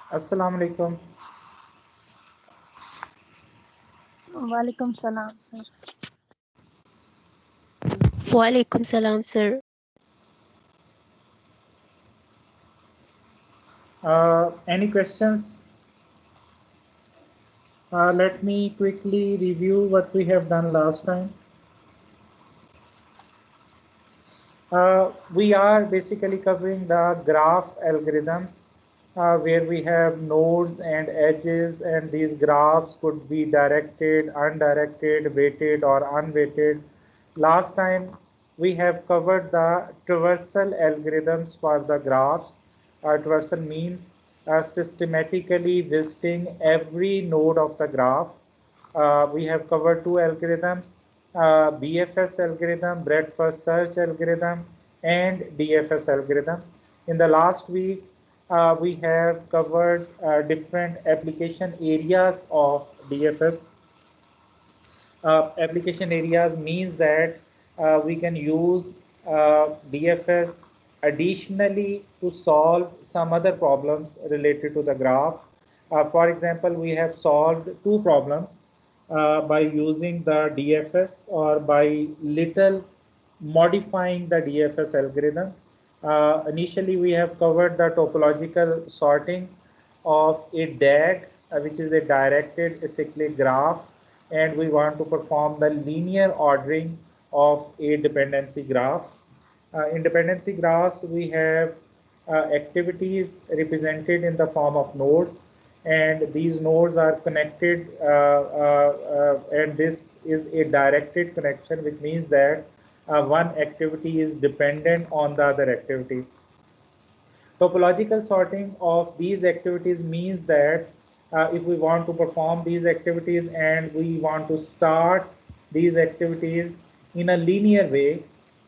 Assalamu alaikum. Walaikum salam, sir. Walaikum salam, sir. Any questions? Let me quickly review what we have done last time. We are basically covering the graph algorithms where we have nodes and edges, and these graphs could be directed, undirected, weighted or unweighted. Last time we have covered the traversal algorithms for the graphs. Traversal means systematically visiting every node of the graph. We have covered two algorithms, BFS algorithm, breadth first search algorithm, and DFS algorithm. In the last week, we have covered different application areas of DFS. Application areas means that we can use DFS additionally to solve some other problems related to the graph. For example, we have solved two problems by using the DFS or by little modifying the DFS algorithm. Initially, we have covered the topological sorting of a DAG, which is a directed acyclic graph, and we want to perform the linear ordering of a dependency graph. In dependency graphs, we have activities represented in the form of nodes, and these nodes are connected, and this is a directed connection, which means that one activity is dependent on the other activity. Topological sorting of these activities means that if we want to perform these activities and we want to start these activities in a linear way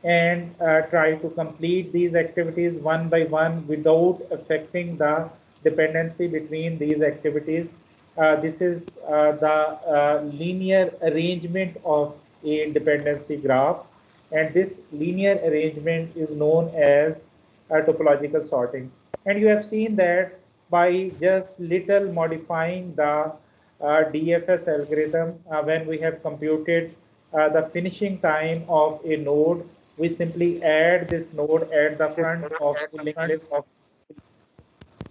and try to complete these activities one by one without affecting the dependency between these activities. This is the linear arrangement of a dependency graph, and this linear arrangement is known as topological sorting. And you have seen that by just little modifying the DFS algorithm, when we have computed the finishing time of a node, we simply add this node at the front of the linked list.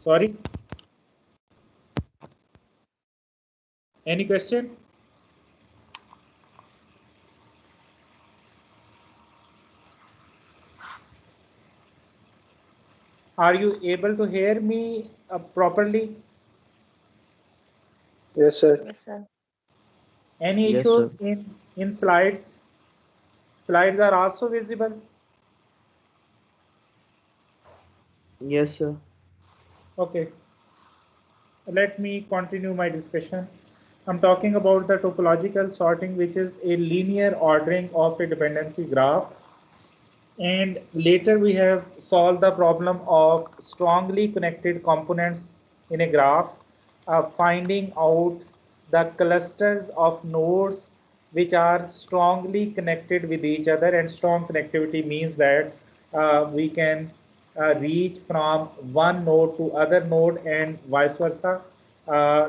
Sorry, any question? Are you able to hear me properly? Yes, sir. Yes, sir. Any Yes, sir. issues in slides? Slides are also visible. Yes, sir. Okay, let me continue my discussion. I'm talking about the topological sorting, which is a linear ordering of a dependency graph. And later we have solved the problem of strongly connected components in a graph, finding out the clusters of nodes which are strongly connected with each other. And strong connectivity means that we can reach from one node to other node and vice versa.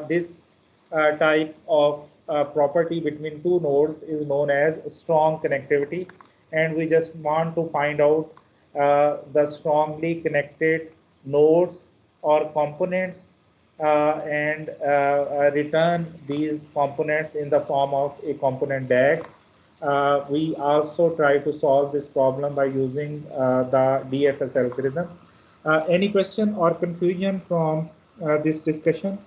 This type of property between two nodes is known as strong connectivity, and we just want to find out the strongly connected nodes or components and return these components in the form of a component DAG. We also try to solve this problem by using the DFS algorithm. Any question or confusion from this discussion?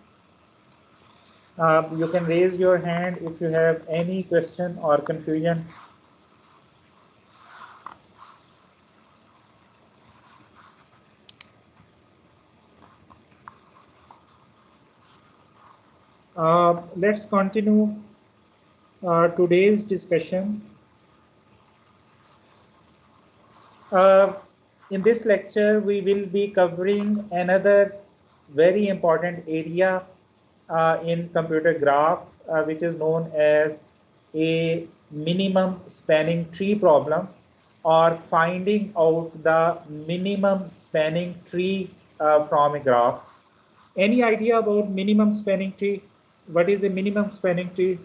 You can raise your hand if you have any question or confusion. Let's continue today's discussion. Uh, in this lecture, we will be covering another very important area in computer graph, which is known as a minimum spanning tree problem, or finding out the minimum spanning tree from a graph. Any idea about minimum spanning tree? What is a minimum spanning tree?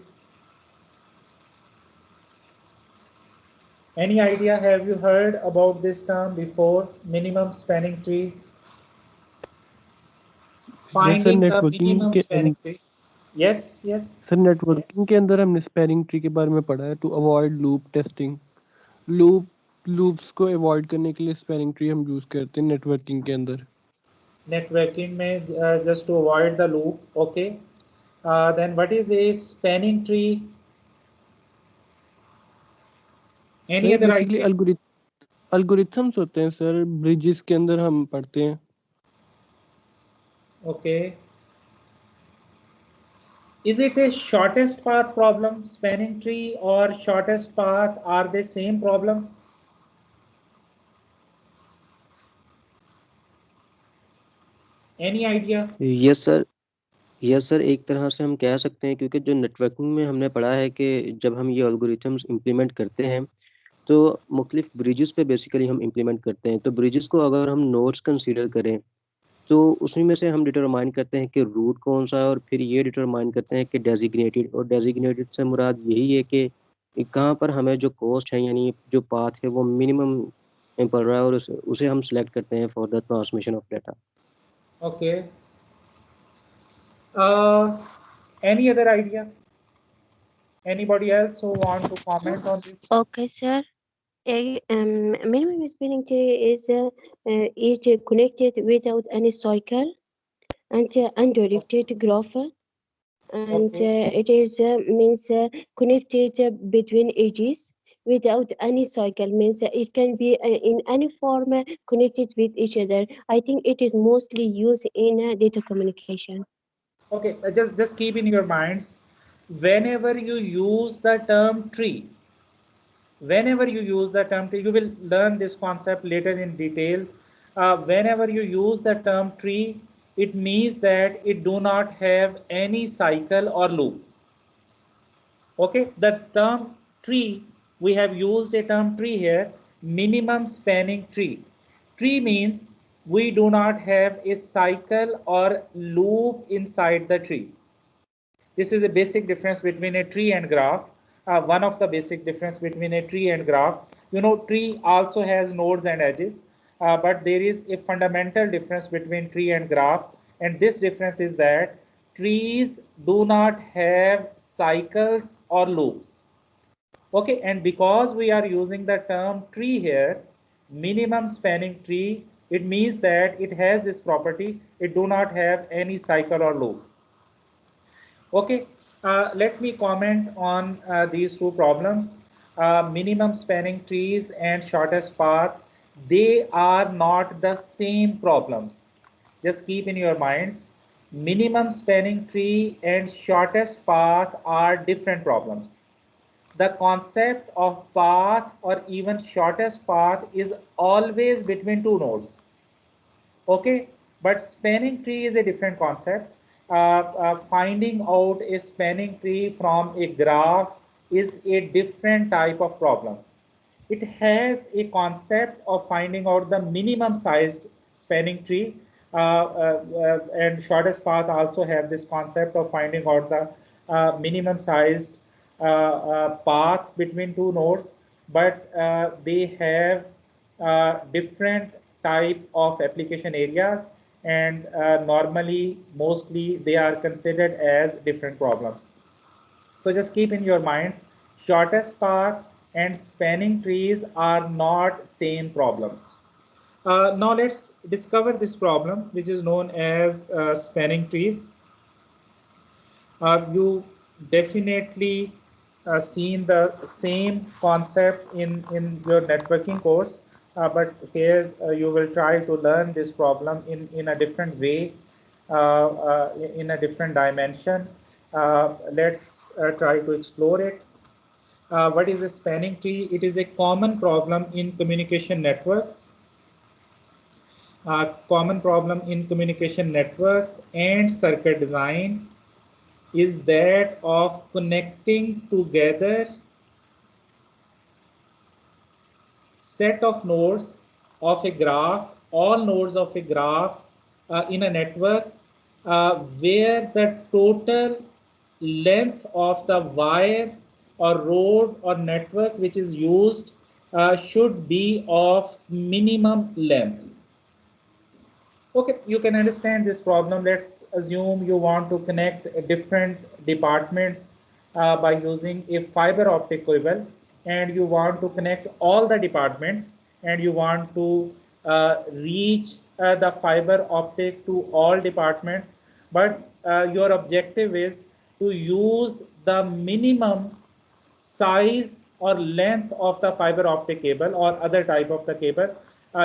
Any idea? Have you heard about this term before? Minimum spanning tree. Finding the minimum spanning tree. Yes, yes. Sir networking के अंदर हमने spanning tree के बारे में पढ़ा है to avoid loop testing loops को avoid करने के लिए स्पैनिंग ट्री हम यूज करते हैं नेटवर्किंग के अंदर नेटवर्किंग में just to avoid the loop. Okay. Then what is a spanning tree? Any other idea? Algorithms होते हैं सर ब्रिजेस के अंदर हम पढ़ते हैं Okay. Is it a shortest path problem, spanning tree, or shortest path? Are they same problems? Any idea? Yes sir एक तरह से हम कह सकते हैं क्योंकि जो नेटवर्किंग में हमने पढ़ा है कि जब हम ये एल्गोरिथम्स इम्प्लीमेंट करते हैं तो मुख्तलिफ ब्रिजेस पे बेसिकली हम इम्प्लीमेंट करते हैं तो ब्रिजेस को अगर हम नोड्स कंसीडर करें तो उसी में से हम डिटरमाइन करते हैं कि रूट कौन सा है और फिर ये डिटरमाइन करते हैं कि डेजिग्नेटेड और डेजिग्नेटेड से मुराद यही है कि कहाँ पर हमें जो कॉस्ट है यानी जो पाथ है वो मिनिमम पड़ रहा है और उसे हम सिलेक्ट करते हैं for the transmission of data Okay. Any other idea? Anybody else who want to comment on this? Okay, sir. Minimum spanning tree is connected without any cycle and undirected graph, and it is means connected between edges without any cycle. Means it can be in any form connected with each other. I think it is mostly used in data communication. Okay, just keep in your minds, whenever you use the term tree, you will learn this concept later in detail. Whenever you use the term tree, it means that it do not have any cycle or loop. Okay, the term tree, we have used a term tree here, minimum spanning tree. Tree means we do not have a cycle or loop inside the tree. This is a basic difference between a tree and graph. One of the basic difference between a tree and graph. You know, tree also has nodes and edges, but there is a fundamental difference between tree and graph. And this difference is that trees do not have cycles or loops. Okay, and because we are using the term tree here, minimum spanning tree, it means that it has this property. It do not have any cycle or loop. Okay, let me comment on these two problems. Minimum spanning trees and shortest path, they are not the same problems. Just keep in your minds, minimum spanning tree and shortest path are different problems. The concept of path or even shortest path is always between two nodes. Okay, but spanning tree is a different concept. Finding out a spanning tree from a graph is a different type of problem. It has a concept of finding out the minimum sized spanning tree, and shortest path also have this concept of finding out the minimum sized path between two nodes, but they have different type of application areas, and normally mostly they are considered as different problems. So just keep in your minds, shortest path and spanning trees are not same problems. Now let's discover this problem, which is known as spanning trees. You definitely seen the same concept in your networking course, but here you will try to learn this problem in a different way, in a different dimension. Let's try to explore it. What is a spanning tree? It is a common problem in communication networks. Common problem in communication networks and circuit design is that of connecting together set of nodes of a graph, all nodes of a graph in a network where the total length of the wire or road or network which is used should be of minimum length. Okay, you can understand this problem. Let's assume you want to connect different departments by using a fiber optic cable, and you want to connect all the departments, and you want to reach the fiber optic to all departments, but your objective is to use the minimum size or length of the fiber optic cable or other type of the cable.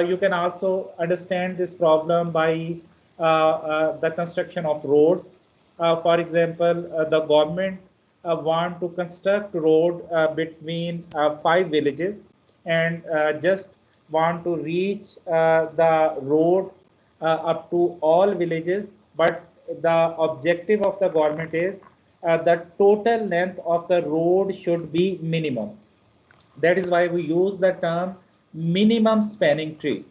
You can also understand this problem by the construction of roads. For example, the government want to construct road between 5 villages, and just want to reach the road up to all villages, but the objective of the government is the total length of the road should be minimum. That is why we use the term minimum spanning tree.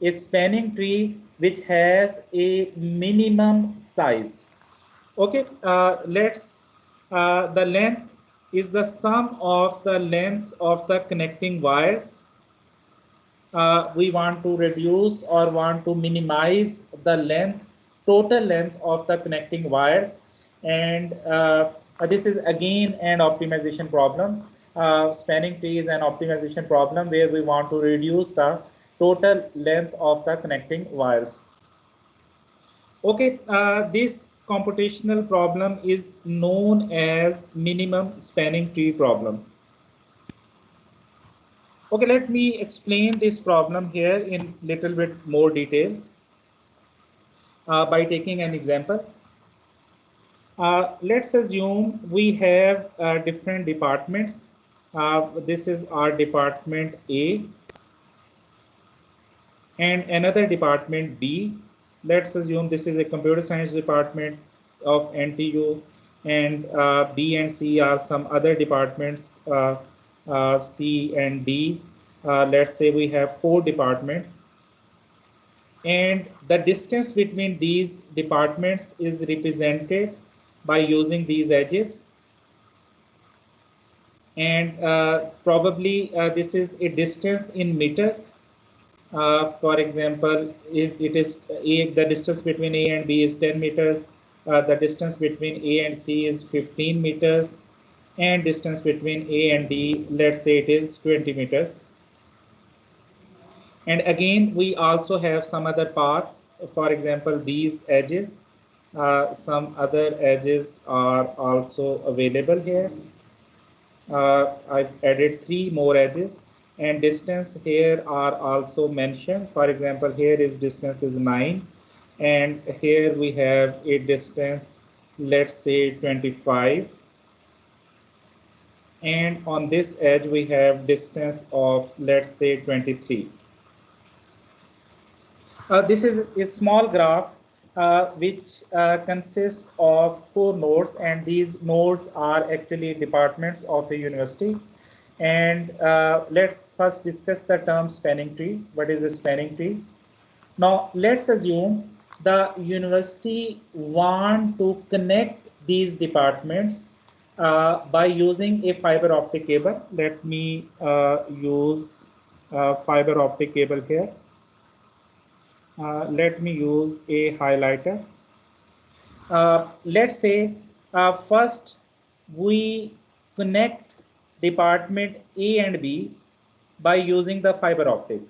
A spanning tree which has a minimum size. Okay, the length is the sum of the lengths of the connecting wires. We want to reduce or want to minimize the length, total length of the connecting wires. And this is again an optimization problem. Spanning tree is an optimization problem where we want to reduce the total length of the connecting wires. Okay, this computational problem is known as minimum spanning tree problem. Okay, let me explain this problem here in little bit more detail by taking an example. Let's assume we have different departments. This is our department A and another department B. Let's assume this is a computer science department of NTU, and B and C are some other departments, C and D. Let's say we have 4 departments, and the distance between these departments is represented by using these edges, and probably this is a distance in meters. For example, if it is the distance between A and B is 10 meters, the distance between A and C is 15 meters, and distance between A and D, let's say it is 20 meters. And again, we also have some other paths. For example, these edges, some other edges are also available here. I've added 3 more edges, and distance here are also mentioned. For example, here is distance is 9, and here we have a distance, let's say 25. And on this edge, we have distance of, let's say 23. This is a small graph which consists of 4 nodes, and these nodes are actually departments of a university. And let's first discuss the term spanning tree. What is a spanning tree? Now, let's assume the university want to connect these departments by using a fiber optic cable. Let me use fiber optic cable here. Let me use a highlighter. Let's say first we connect department A and B by using the fiber optic.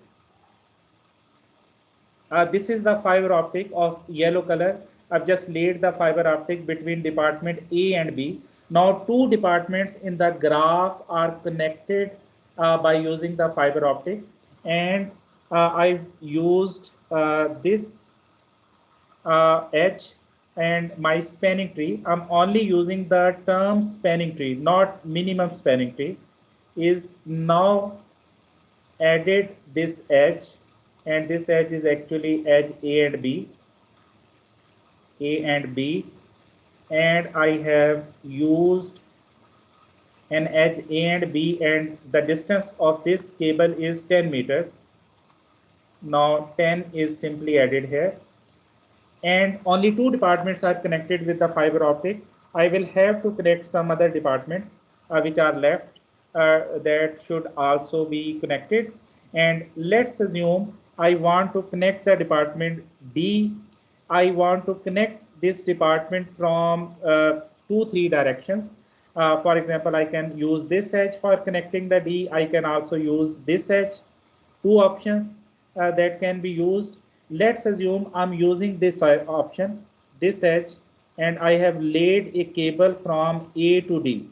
This is the fiber optic of yellow color. I've just laid the fiber optic between department A and B. Now 2 departments in the graph are connected by using the fiber optic, and I've used this edge and my spanning tree. I'm only using the term spanning tree, not minimum spanning tree, is now added this edge, and this edge is actually edge A and B, and I have used an edge A and B, and the distance of this cable is 10 meters. Now 10 is simply added here. and only 2 departments are connected with the fiber optic, I will have to connect some other departments which are left that should also be connected. And let's assume I want to connect the department D. I want to connect this department from 2-3 directions. For example, I can use this edge for connecting the D. I can also use this edge. 2 options that can be used. Let's assume I'm using this option, this edge, and I have laid a cable from A to D,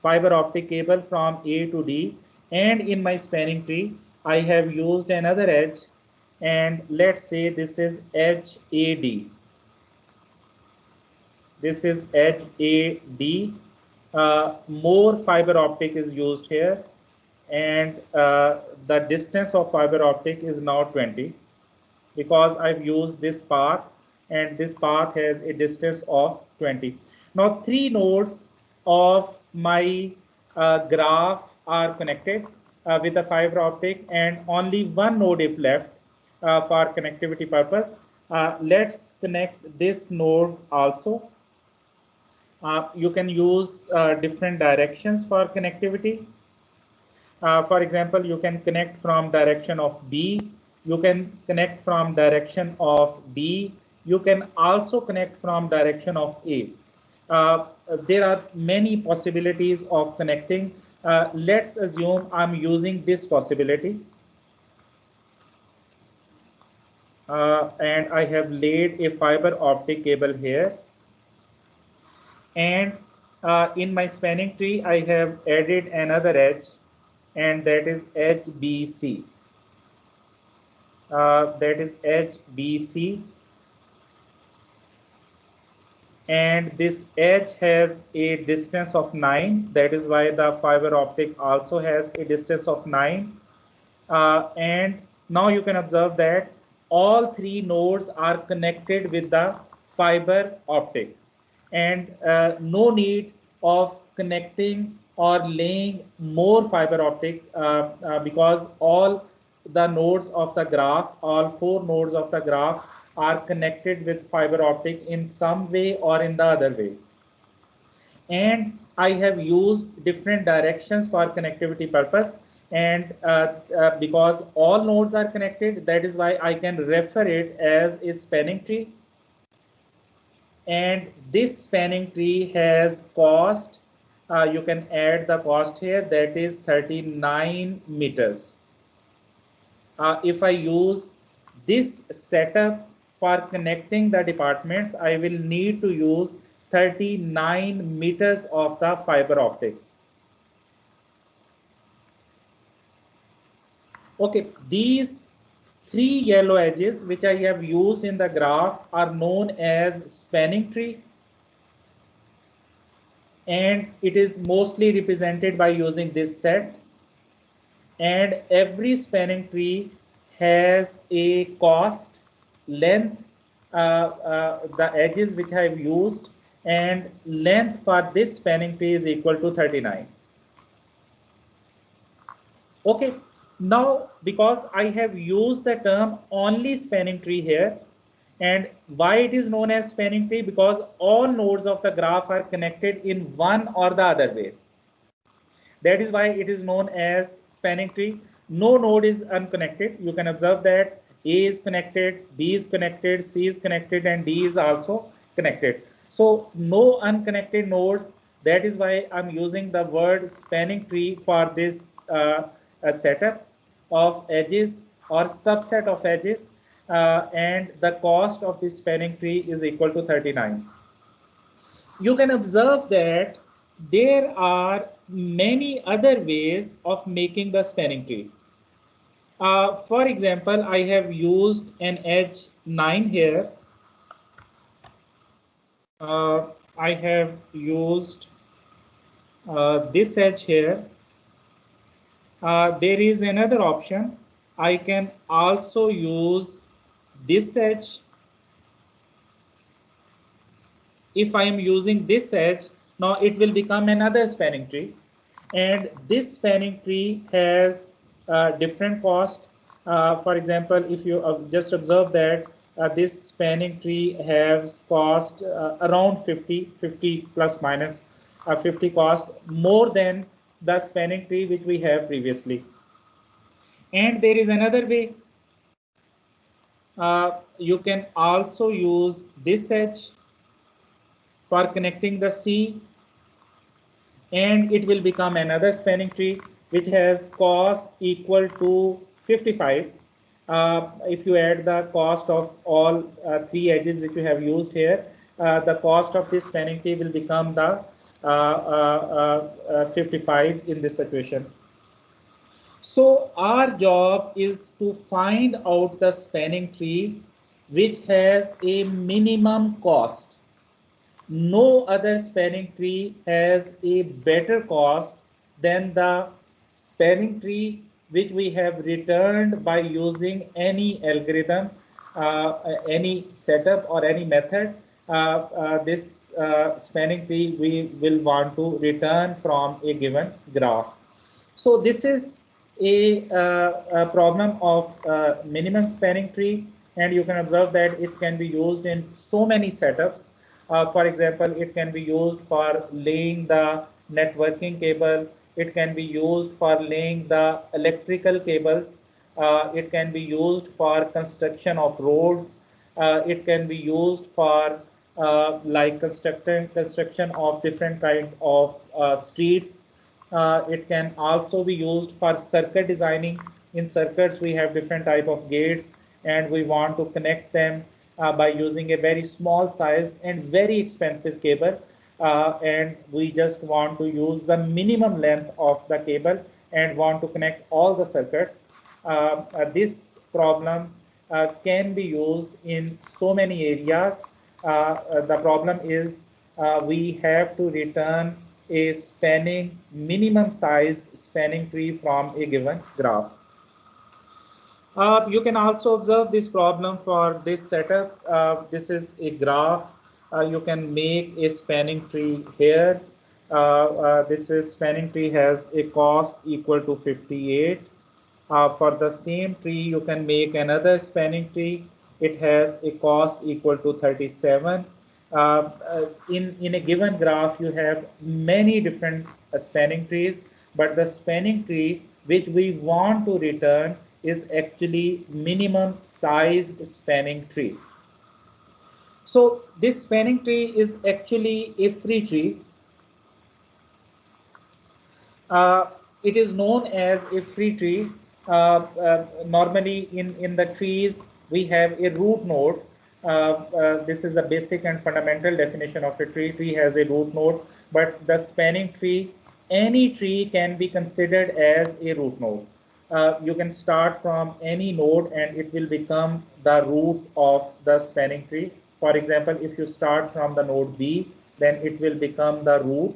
fiber optic cable from A to D, and in my spanning tree, I have used another edge, and let's say this is edge AD. This is edge AD. More fiber optic is used here, and the distance of fiber optic is now 20 because I've used this path, and this path has a distance of 20. Now 3 nodes of my graph are connected with the fiber optic, and only 1 node is left for connectivity purpose. Let's connect this node also. You can use different directions for connectivity. For example, you can connect from direction of B, you can connect from direction of D, you can also connect from direction of A. There are many possibilities of connecting. Let's assume I'm using this possibility. And I have laid a fiber optic cable here. And in my spanning tree, I have added another edge, and that is edge BC. That is edge BC, and this edge has a distance of 9. That is why the fiber optic also has a distance of 9. And now you can observe that all 3 nodes are connected with the fiber optic, and no need of connecting or laying more fiber optic because all the nodes of the graph, all 4 nodes of the graph are connected with fiber optic in some way or in the other way. And I have used different directions for connectivity purpose, and because all nodes are connected, that is why I can refer it as a spanning tree. And this spanning tree has cost, you can add the cost here, that is 39 meters. If I use this setup for connecting the departments, I will need to use 39 meters of the fiber optic. Okay, these 3 yellow edges which I have used in the graph are known as spanning tree, and it is mostly represented by using this set. And every spanning tree has a cost, length, the edges which I have used, and length for this spanning tree is equal to 39. Okay, now because I have used the term only spanning tree here, and why it is known as spanning tree, because all nodes of the graph are connected in one or the other way. That is why it is known as spanning tree. No node is unconnected. You can observe that A is connected, B is connected, C is connected, and D is also connected. So no unconnected nodes. That is why I'm using the word spanning tree for this setup of edges or subset of edges. And the cost of this spanning tree is equal to 39. You can observe that there are many other ways of making the spanning tree. For example, I have used an edge 9 here. I have used this edge here. There is another option. I can also use this edge. If I am using this edge, now it will become another spanning tree. And this spanning tree has different cost. For example, if you just observe that this spanning tree has cost around 50 plus minus 50 cost more than the spanning tree which we have previously. And there is another way. You can also use this edge for connecting the C, and it will become another spanning tree which has cost equal to 55. If you add the cost of all three edges which you have used here, the cost of this spanning tree will become the 55 in this situation. So our job is to find out the spanning tree which has a minimum cost. No other spanning tree has a better cost than the spanning tree which we have returned by using any algorithm, any setup or any method. This spanning tree we will want to return from a given graph. So this is a problem of minimum spanning tree, and you can observe that it can be used in so many setups. For example, it can be used for laying the networking cable. It can be used for laying the electrical cables. It can be used for construction of roads. It can be used for like construction of different kind of streets. It can also be used for circuit designing. In circuits, we have different type of gates, and we want to connect them by using a very small sized and very expensive cable. And we just want to use the minimum length of the cable and want to connect all the circuits. This problem can be used in so many areas. The problem is we have to return a spanning minimum sized spanning tree from a given graph. You can also observe this problem for this setup. This is a graph. You can make a spanning tree here. This is spanning tree has a cost equal to 58. For the same tree, you can make another spanning tree. It has a cost equal to 37. In a given graph, you have many different spanning trees, but the spanning tree which we want to return is actually minimum sized spanning tree. So this spanning tree is actually a free tree. It is known as a free tree. Normally in the trees, we have a root node. This is the basic and fundamental definition of a tree. Tree has a root node, but the spanning tree, any tree can be considered as a root node. You can start from any node and it will become the root of the spanning tree. For example, if you start from the node B, then it will become the root.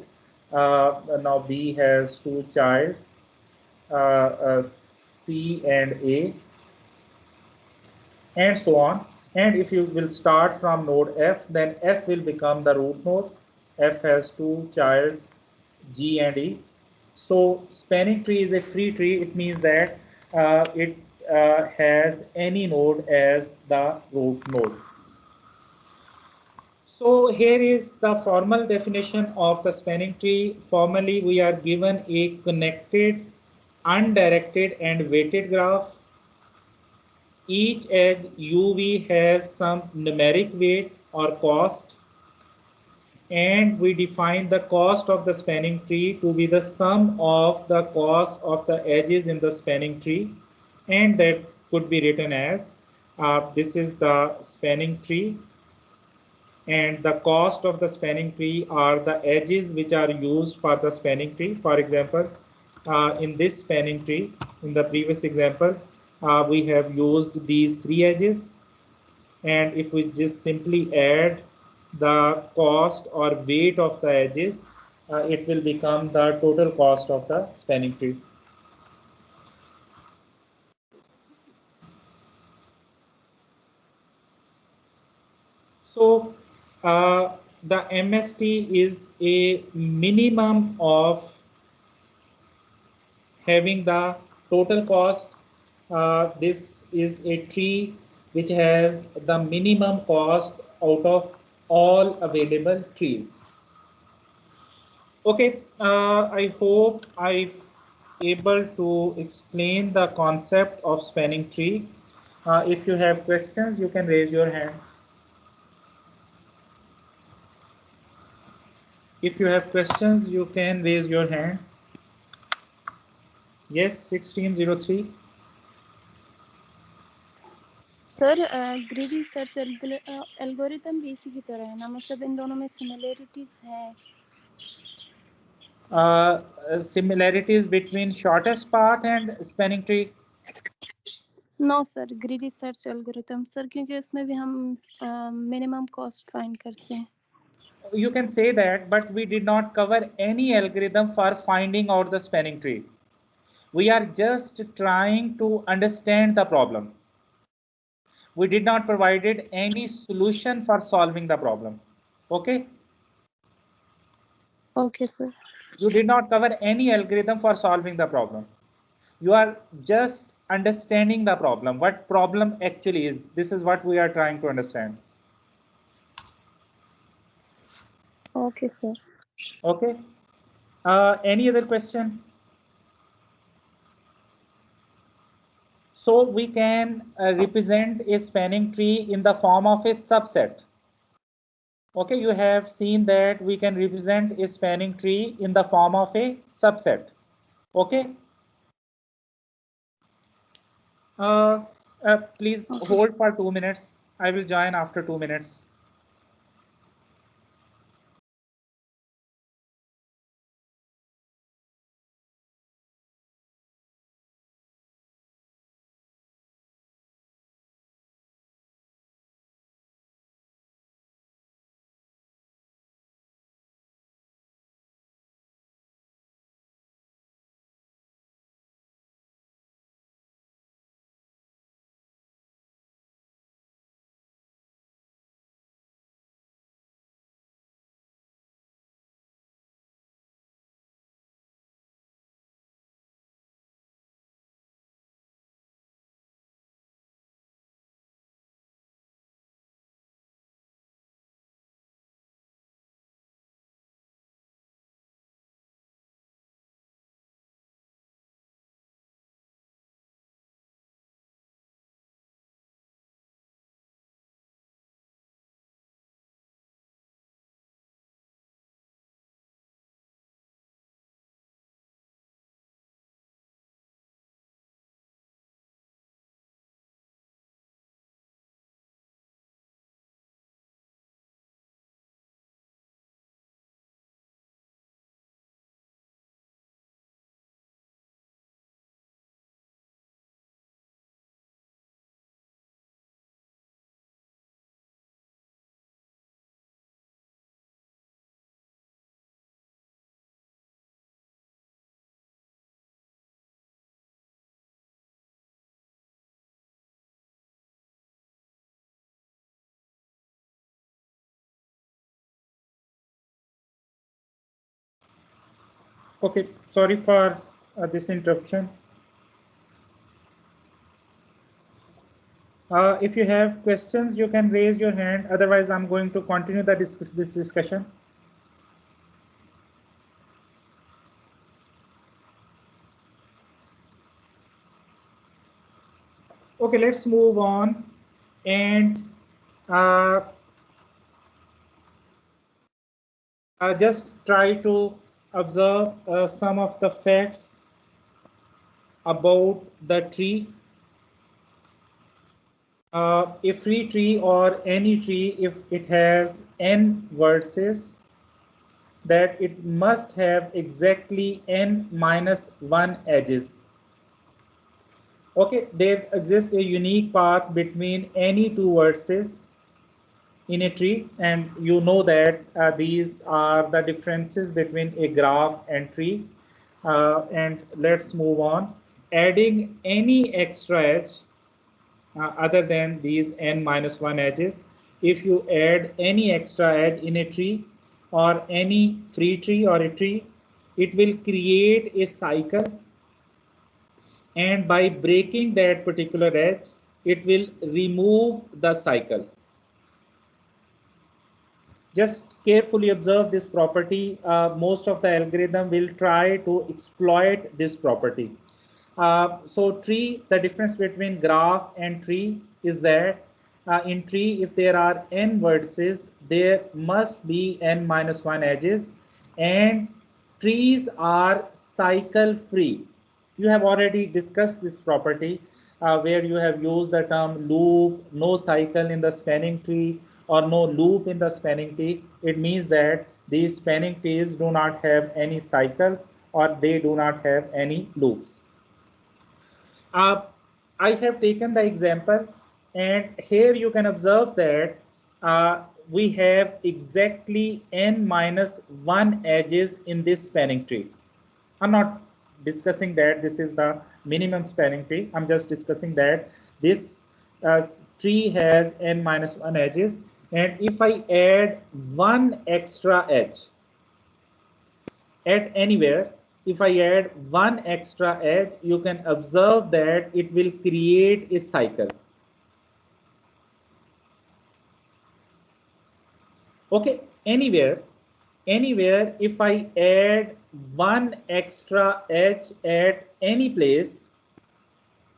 Now B has two child, C and A, and so on. And if you will start from node F, then F will become the root node. F has two childs, G and E. So spanning tree is a free tree. It means that it has any node as the root node. So here is the formal definition of the spanning tree. Formally, we are given a connected, undirected and weighted graph. Each edge UV has some numeric weight or cost, and we define the cost of the spanning tree to be the sum of the cost of the edges in the spanning tree, and that could be written as this is the spanning tree, and the cost of the spanning tree are the edges which are used for the spanning tree. For example, in this spanning tree, in the previous example, we have used these three edges, and if we just simply add the cost or weight of the edges, it will become the total cost of the spanning tree. So the MST is a minimum of having the total cost. This is a tree which has the minimum cost out of all available trees. Okay, I hope I've able to explain the concept of spanning tree. If you have questions, you can raise your hand. If you have questions, you can raise your hand. Yes, 1603. Sir greedy search algorithm भी इसी की तरह है ना, मतलब इन दोनों में similarities हैं? Similarities between shortest path and spanning tree. No sir, greedy search algorithm sir, क्योंकि उसमें भी हम मिनिमम कॉस्ट फाइंड करते हैं. You can say that, but we did not cover any algorithm for finding out the spanning tree. We are just trying to understand the problem. We did not provided any solution for solving the problem. Okay? Okay, sir. You did not cover any algorithm for solving the problem. You are just understanding the problem, what problem actually is. This is what we are trying to understand. Okay, sir. Okay. Any other question? So we can represent a spanning tree in the form of a subset. Okay, you have seen that we can represent a spanning tree in the form of a subset. Okay. Please hold for 2 minutes. I will join after 2 minutes. Okay, sorry for this interruption. If you have questions, you can raise your hand. Otherwise, I'm going to continue this discussion. Okay, let's move on and just try to observe some of the facts about the tree. A free tree or any tree, if it has n vertices, that it must have exactly n minus 1 edges. Okay, there exists a unique path between any two vertices in a tree, and you know that these are the differences between a graph and tree. And let's move on. Adding any extra edge other than these n minus 1 edges, if you add any extra edge in a tree or any free tree or a tree, it will create a cycle, and by breaking that particular edge, it will remove the cycle. Just carefully observe this property. Most of the algorithm will try to exploit this property. So tree, the difference between graph and tree is that in tree, if there are n vertices, there must be n minus 1 edges, and trees are cycle free. You have already discussed this property where you have used the term loop, no cycle in the spanning tree, or no loop in the spanning tree. It means that these spanning trees do not have any cycles, or they do not have any loops. I have taken the example, and here you can observe that we have exactly n minus 1 edges in this spanning tree. I'm not discussing that this is the minimum spanning tree. I'm just discussing that this tree has n minus 1 edges, and if I add one extra edge at anywhere, if I add one extra edge, you can observe that it will create a cycle. Okay, anywhere, if I add one extra edge at any place,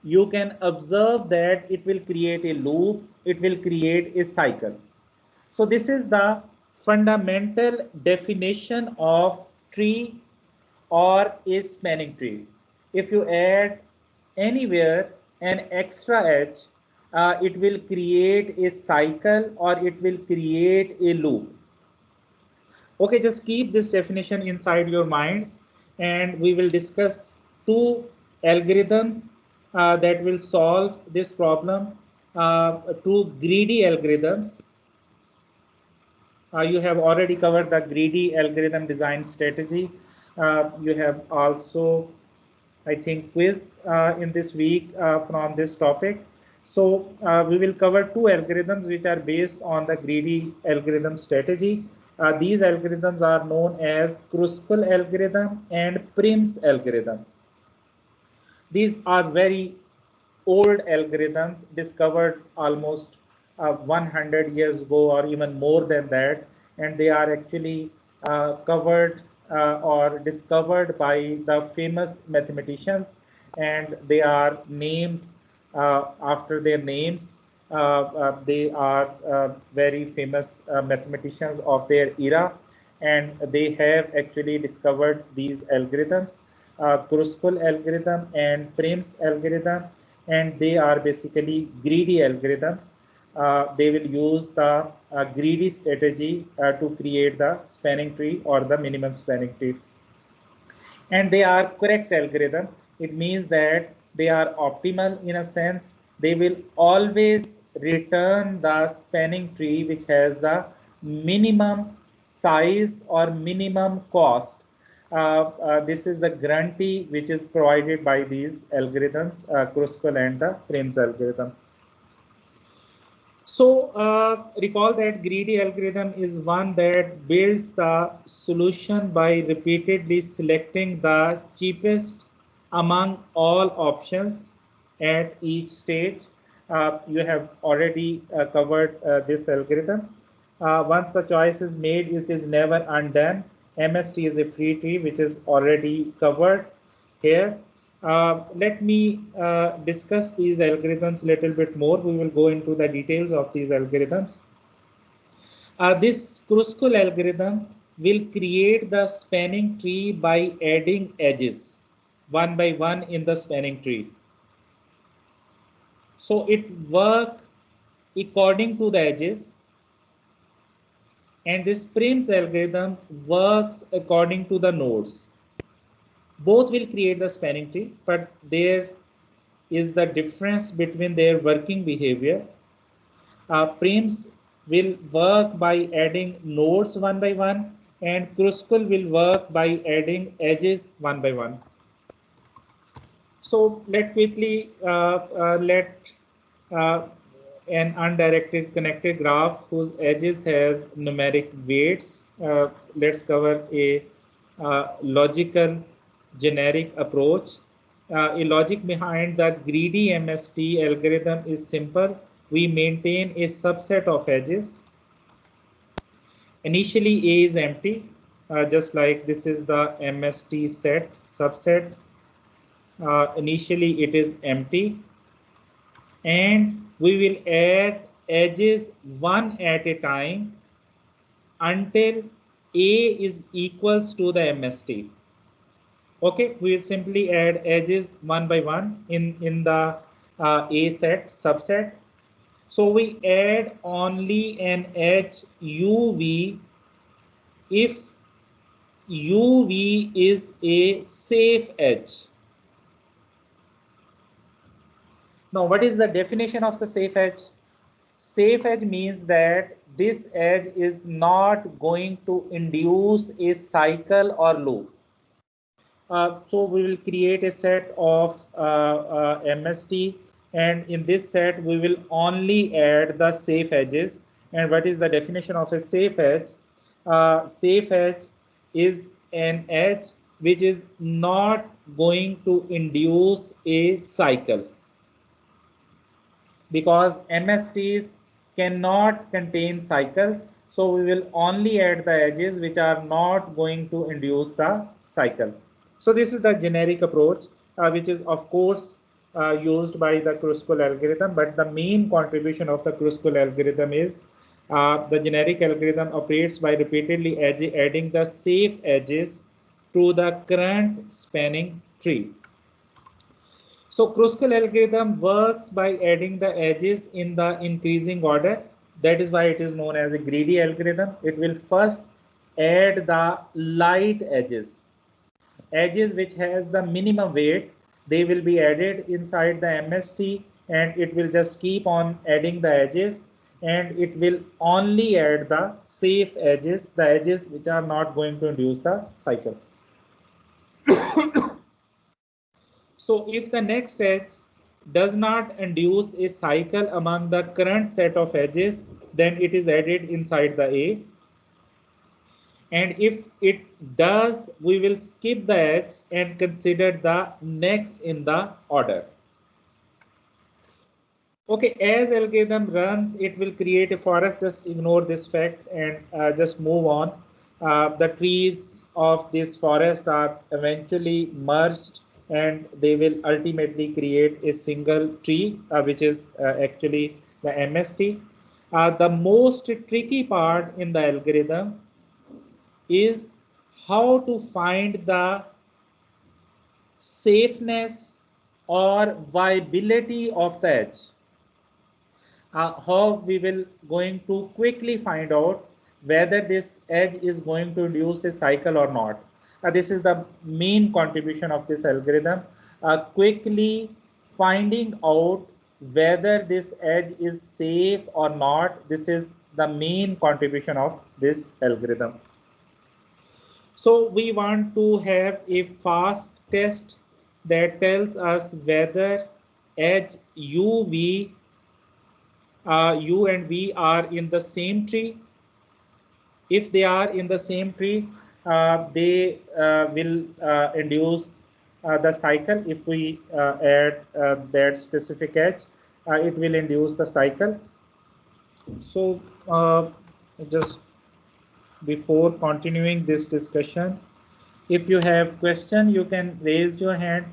you can observe that it will create a loop, it will create a cycle. So this is the fundamental definition of tree or a spanning tree. If you add anywhere an extra edge, it will create a cycle or it will create a loop. Okay, just keep this definition inside your minds, and we will discuss two algorithms that will solve this problem, two greedy algorithms. You have already covered the greedy algorithm design strategy. You have also, I think, quiz in this week from this topic. So we will cover two algorithms which are based on the greedy algorithm strategy. These algorithms are known as Kruskal algorithm and Prim's algorithm. These are very old algorithms discovered almost 100 years ago or even more than that, and they are actually covered or discovered by the famous mathematicians, and they are named after their names. They are very famous mathematicians of their era, and they have actually discovered these algorithms, Kruskal algorithm and Prim's algorithm, and they are basically greedy algorithms. They will use the greedy strategy to create the spanning tree or the minimum spanning tree. And they are correct algorithm. It means that they are optimal in a sense. They will always return the spanning tree which has the minimum size or minimum cost. This is the guarantee which is provided by these algorithms, Kruskal and the Prim's algorithm. So recall that greedy algorithm is one that builds the solution by repeatedly selecting the cheapest among all options at each stage. You have already covered this algorithm. Once the choice is made, it is never undone. MST is a free tree, which is already covered here. Let me discuss these algorithms a little bit more. We will go into the details of these algorithms. This Kruskal algorithm will create the spanning tree by adding edges one by one in the spanning tree. So it works according to the edges, and this Prim's algorithm works according to the nodes. Both will create the spanning tree, but there is the difference between their working behavior. Prim's will work by adding nodes one by one, and Kruskal will work by adding edges one by one. So let's quickly let an undirected connected graph whose edges has numeric weights. Let's cover a logical generic approach. a logic behind the greedy MST algorithm is simple. We maintain a subset of edges. Initially, A is empty, just like this is the MST set subset. Initially, it is empty, and we will add edges one at a time until A is equals to the MST. Okay, we will simply add edges one by one in the A set subset. So we add only an edge UV if UV is a safe edge. Now, what is the definition of the safe edge? Safe edge means that this edge is not going to induce a cycle or loop. So we will create a set of MST, and in this set we will only add the safe edges. And what is the definition of a safe edge? Safe edge is an edge which is not going to induce a cycle, because MSTs cannot contain cycles. So we will only add the edges which are not going to induce the cycle. So this is the generic approach, which is of course used by the Kruskal algorithm, but the main contribution of the Kruskal algorithm is the generic algorithm operates by repeatedly adding the safe edges to the current spanning tree. So Kruskal algorithm works by adding the edges in the increasing order. That is why it is known as a greedy algorithm. It will first add the light edges. Edges which has the minimum weight, they will be added inside the MST, and it will just keep on adding the edges, and it will only add the safe edges, the edges which are not going to induce the cycle. So if the next edge does not induce a cycle among the current set of edges, then it is added inside the A. And if it does, we will skip the edge and consider the next in the order. Okay, as algorithm runs, it will create a forest. Just ignore this fact and just move on. The trees of this forest are eventually merged, and they will ultimately create a single tree, which is actually the MST. The most tricky part in the algorithm is how to find the safeness or viability of the edge. How we will going to quickly find out whether this edge is going to induce a cycle or not. This is the main contribution of this algorithm, quickly finding out whether this edge is safe or not. This is the main contribution of this algorithm. So we want to have a fast test that tells us whether edge UV U and V are in the same tree. If they are in the same tree, they will induce the cycle. If we add that specific edge, it will induce the cycle. So just before continuing this discussion, if you have question, you can raise your hand.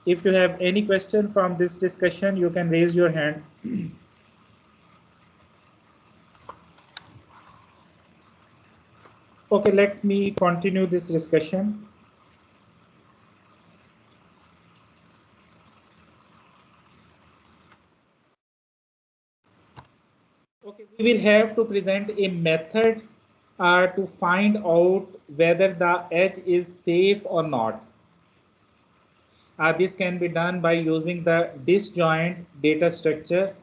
If you have any question from this discussion, you can raise your hand. Okay, let me continue this discussion. Okay, we will have to present a method to find out whether the edge is safe or not. This can be done by using the disjoint data structure,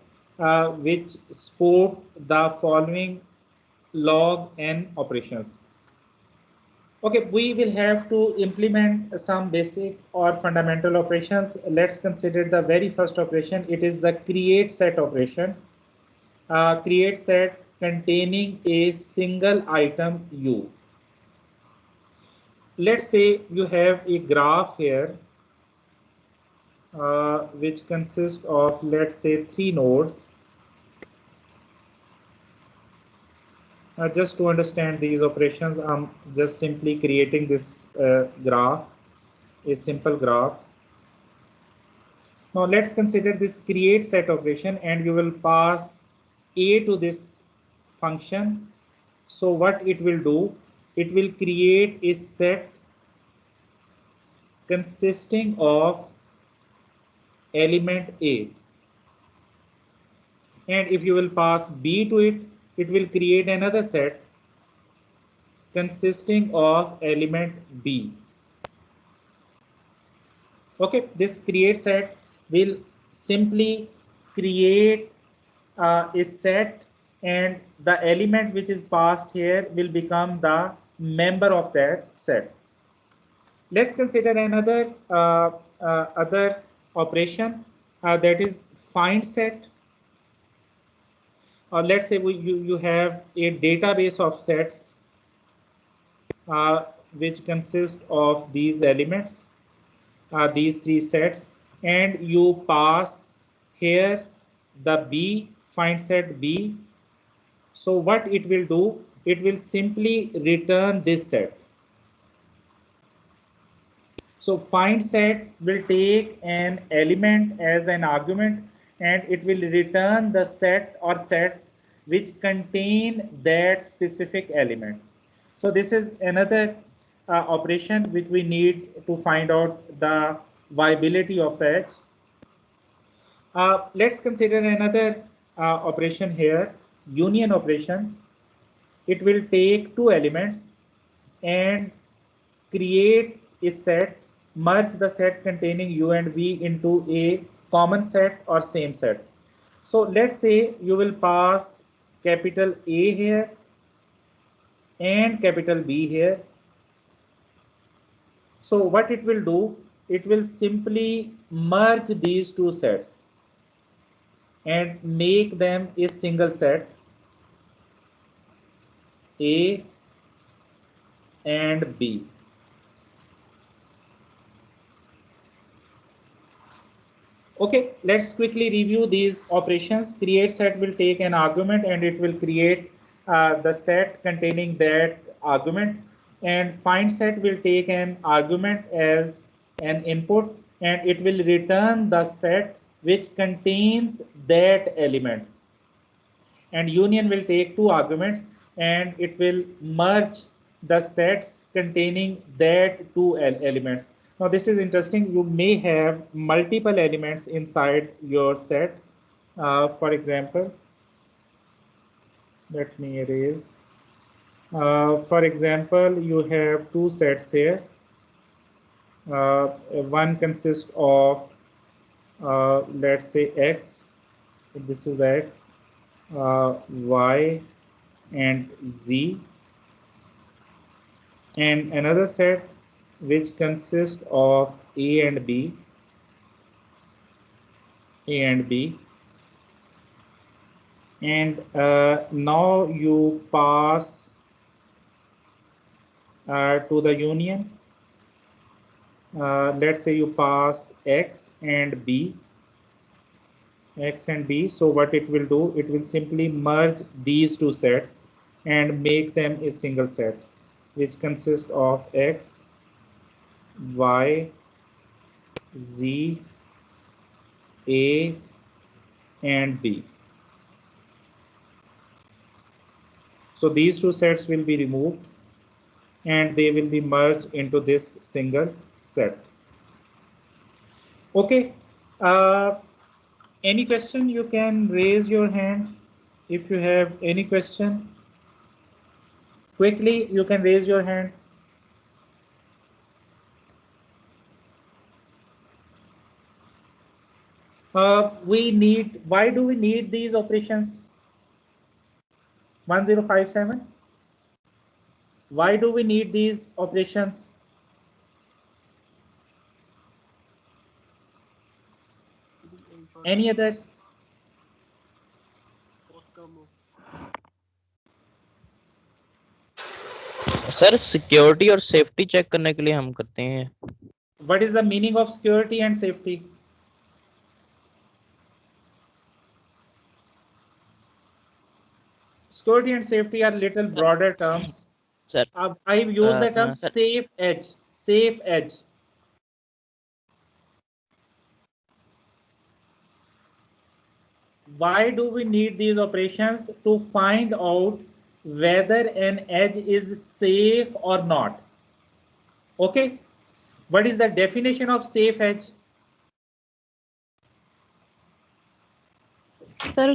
which support the following log n operations. Okay, we will have to implement some basic or fundamental operations. Let's consider the very first operation. It is the create set operation. Create set containing a single item U. let's say you have a graph here which consists of, let's say, 3 nodes. Just to understand these operations, I'm just simply creating this graph, a simple graph. Now let's consider this create set operation, and you will pass a to this function. So what it will do, it will create a set consisting of element A. And if you will pass B to it, it will create another set consisting of element B. Okay, this create set will simply create a set, and the element which is passed here will become the member of that set. Let's consider another other operation that is find set. Or let's say you have a database of sets which consist of these elements, these 3 sets, and you pass here the B, find set B. So what it will do, it will simply return this set. So find set will take an element as an argument, and it will return the set or sets which contain that specific element. So this is another operation which we need to find out the viability of the edge. Let's consider another operation here, union operation. It will take 2 elements and create a set, merge the set containing U and V into a common set or same set. So let's say you will pass capital A here and capital B here. So what it will do, it will simply merge these 2 sets and make them a single set, A and B. Okay, let's quickly review these operations. Create set will take an argument and it will create the set containing that argument, and find set will take an argument as an input and it will return the set which contains that element, and union will take 2 arguments and it will merge the sets containing that 2 elements. Now this is interesting. You may have multiple elements inside your set. For example, let me erase. For example, you have 2 sets here. One consists of, let's say, X. This is the X, Y, and Z, and another set which consists of A and B, and now you pass to the union. Let's say you pass X and B. So what it will do, it will simply merge these 2 sets and make them a single set which consists of X, Y, Z, A, and B. So these 2 sets will be removed and they will be merged into this single set. Okay, any question? You can raise your hand if you have any question. Quickly, you can raise your hand. Why do we need these operations? 1057. Why do we need these operations? Any other? Sir security और safety check करने के लिए हम करते हैं। What is the meaning of security and safety? Security and safety are little broader terms. Sir I've used the term sir, safe edge. Safe edge. Why do we need these operations? To find out whether an edge is safe or not. Okay. What is the definition of safe edge? Sir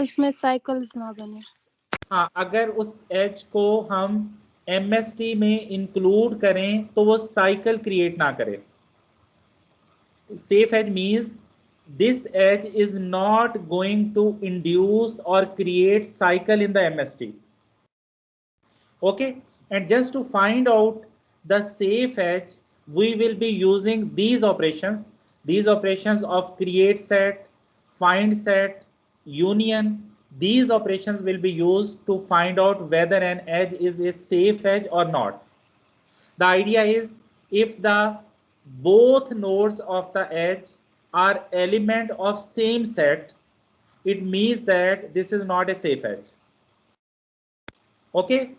उसमें cycles ना बने। हाँ, अगर उस as को हम MST में include करें तो वो साइकिल क्रिएट ना करे। Safe edge means this edge is not going to induce or create cycle in the MST. Okay, and just to find out the safe edge, we will be using these operations of create set, find set, union. These operations will be used to find out whether an edge is a safe edge or not. The idea is if the both nodes of the edge are element of same set, it means that this is not a safe edge. Okay,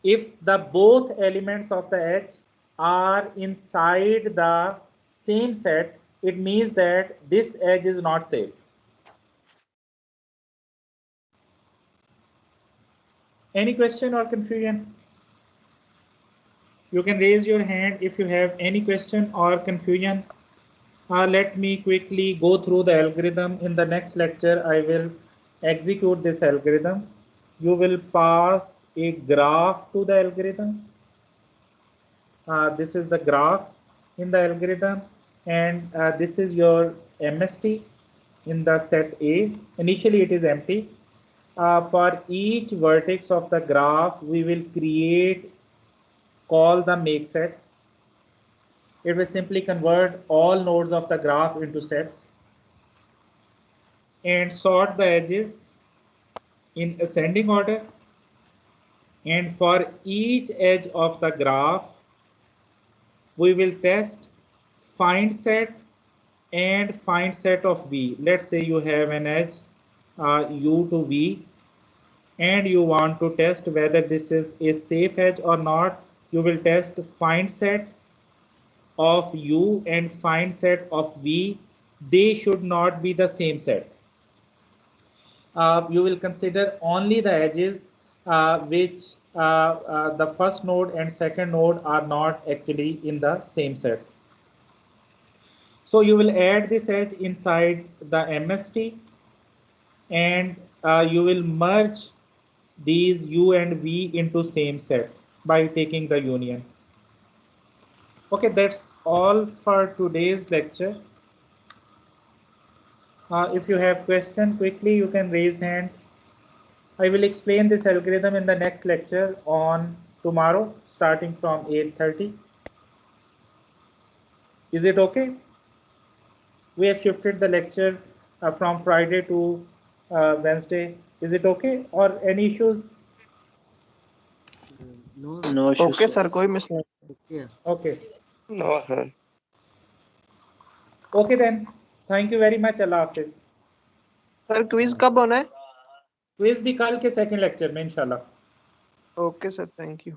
if the both elements of the edge are inside the same set, it means that this edge is not safe. Any question or confusion? You can raise your hand if you have any question or confusion. Let me quickly go through the algorithm. In the next lecture, I will execute this algorithm. You will pass a graph to the algorithm. This is the graph in the algorithm, and this is your MST in the set A. Initially, it is empty. For each vertex of the graph, we will call the make set. It will simply convert all nodes of the graph into sets and sort the edges in ascending order. And for each edge of the graph, we will test find set and find set of V. Let's say you have an edge U to V and you want to test whether this is a safe edge or not. You will test find set of U and find set of V. They should not be the same set. You will consider only the edges which the first node and second node are not actually in the same set. So you will add this edge inside the MST and you will merge these U and V into same set by taking the union. Okay, that's all for today's lecture. If you have question quickly, you can raise hand. I will explain this algorithm in the next lecture on tomorrow, starting from 8:30. Is it okay? We have shifted the lecture from Friday to Wednesday. Is it okay? Or any issues? No issues. Okay, sir. कोई miss नहीं. Okay. No, sir. Okay then. Thank you very much. Allah Hafiz. Sir, quiz कब होना है? Quiz भी कल के second lecture में इंशाल्लाह. Okay, sir. Thank you.